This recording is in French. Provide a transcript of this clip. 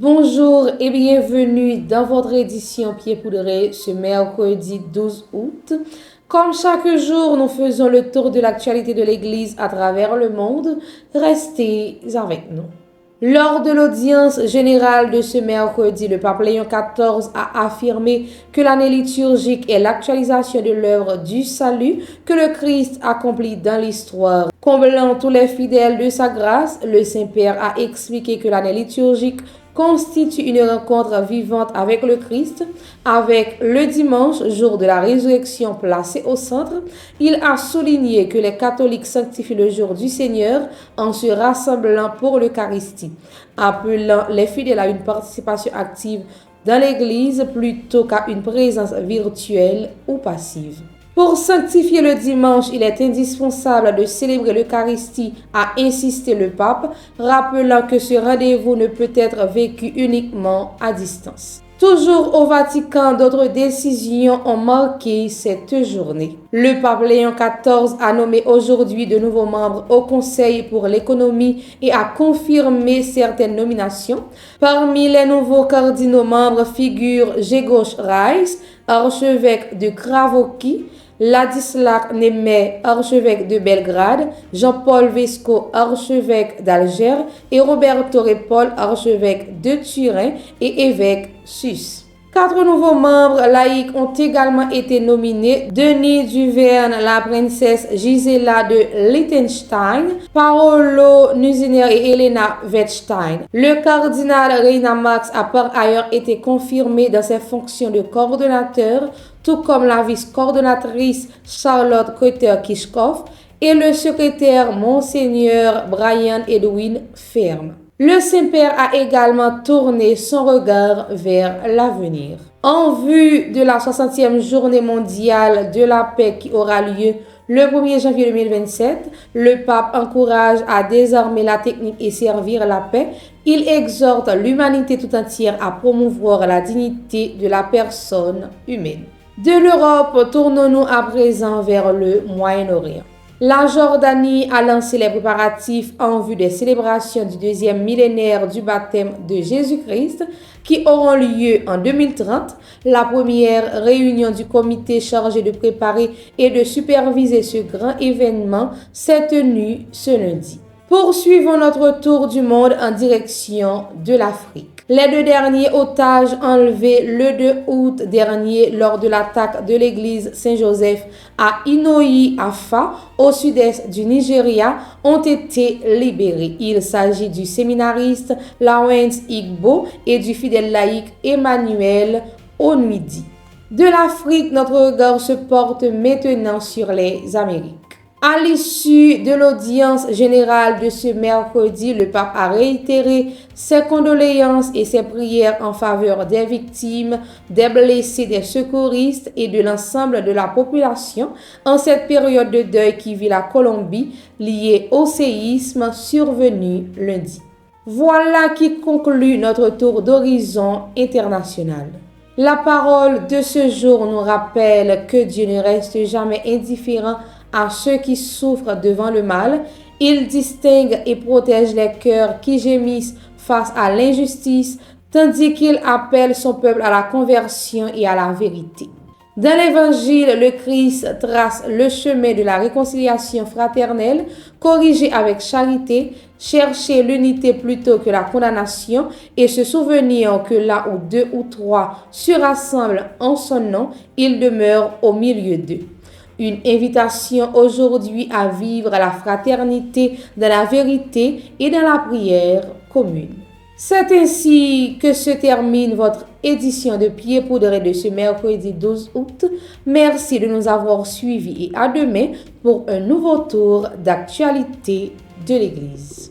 Bonjour et bienvenue dans votre édition Pieds Poudrés ce mercredi 12 août. Comme chaque jour, nous faisons le tour de l'actualité de l'Église à travers le monde. Restez avec nous. Lors de l'audience générale de ce mercredi, le pape Léon XIV a affirmé que l'année liturgique est l'actualisation de l'œuvre du salut que le Christ accomplit dans l'histoire. Comblant tous les fidèles de sa grâce, le Saint-Père a expliqué que l'année liturgique constitue une rencontre vivante avec le Christ, avec le dimanche, jour de la résurrection placé au centre. Il a souligné que les catholiques sanctifient le jour du Seigneur en se rassemblant pour l'Eucharistie, appelant les fidèles à une participation active dans l'Église plutôt qu'à une présence virtuelle ou passive. Pour sanctifier le dimanche, il est indispensable de célébrer l'Eucharistie, a insisté le pape, rappelant que ce rendez-vous ne peut être vécu uniquement à distance. Toujours au Vatican, d'autres décisions ont marqué cette journée. Le pape Léon XIV a nommé aujourd'hui de nouveaux membres au Conseil pour l'économie et a confirmé certaines nominations. Parmi les nouveaux cardinaux membres figurent Grzegorz Reiss, archevêque de Cracovie, Ladislas Németh, archevêque de Belgrade, Jean-Paul Vesco, archevêque d'Alger, et Roberto Ripoll, archevêque de Turin et évêque sus. 4 nouveaux membres laïcs ont également été nominés: Denis Duverne, la princesse Gisela de Liechtenstein, Paolo Nusiner et Elena Wettstein. Le cardinal Reina Marx a par ailleurs été confirmé dans ses fonctions de coordonnateur, tout comme la vice-coordonnatrice Charlotte Cotter-Kischkoff et le secrétaire Monseigneur Brian Edwin Ferme. Le Saint-Père a également tourné son regard vers l'avenir. En vue de la 60e journée mondiale de la paix qui aura lieu le 1er janvier 2027, le pape encourage à désarmer la technique et servir la paix. Il exhorte l'humanité tout entière à promouvoir la dignité de la personne humaine. De l'Europe, tournons-nous à présent vers le Moyen-Orient. La Jordanie a lancé les préparatifs en vue des célébrations du 2e millénaire du baptême de Jésus-Christ qui auront lieu en 2030. La première réunion du comité chargé de préparer et de superviser ce grand événement s'est tenue ce lundi. Poursuivons notre tour du monde en direction de l'Afrique. Les 2 derniers otages enlevés le 2 août dernier lors de l'attaque de l'église Saint-Joseph à Inoyi-Afa, au sud-est du Nigeria, ont été libérés. Il s'agit du séminariste Lawrence Igbo et du fidèle laïc Emmanuel Onwidi. De l'Afrique, notre regard se porte maintenant sur les Amériques. À l'issue de l'audience générale de ce mercredi, le pape a réitéré ses condoléances et ses prières en faveur des victimes, des blessés, des secouristes et de l'ensemble de la population en cette période de deuil qui vit la Colombie liée au séisme survenu lundi. Voilà qui conclut notre tour d'horizon international. La parole de ce jour nous rappelle que Dieu ne reste jamais indifférent à ceux qui souffrent devant le mal. Il distingue et protège les cœurs qui gémissent face à l'injustice, tandis qu'il appelle son peuple à la conversion et à la vérité. Dans l'Évangile, le Christ trace le chemin de la réconciliation fraternelle, corriger avec charité, chercher l'unité plutôt que la condamnation et se souvenir que là où 2 ou 3 se rassemblent en son nom, il demeure au milieu d'eux. Une invitation aujourd'hui à vivre la fraternité dans la vérité et dans la prière commune. C'est ainsi que se termine votre édition de Pieds Poudrés de ce mercredi 12 août. Merci de nous avoir suivis et à demain pour un nouveau tour d'actualité de l'Église.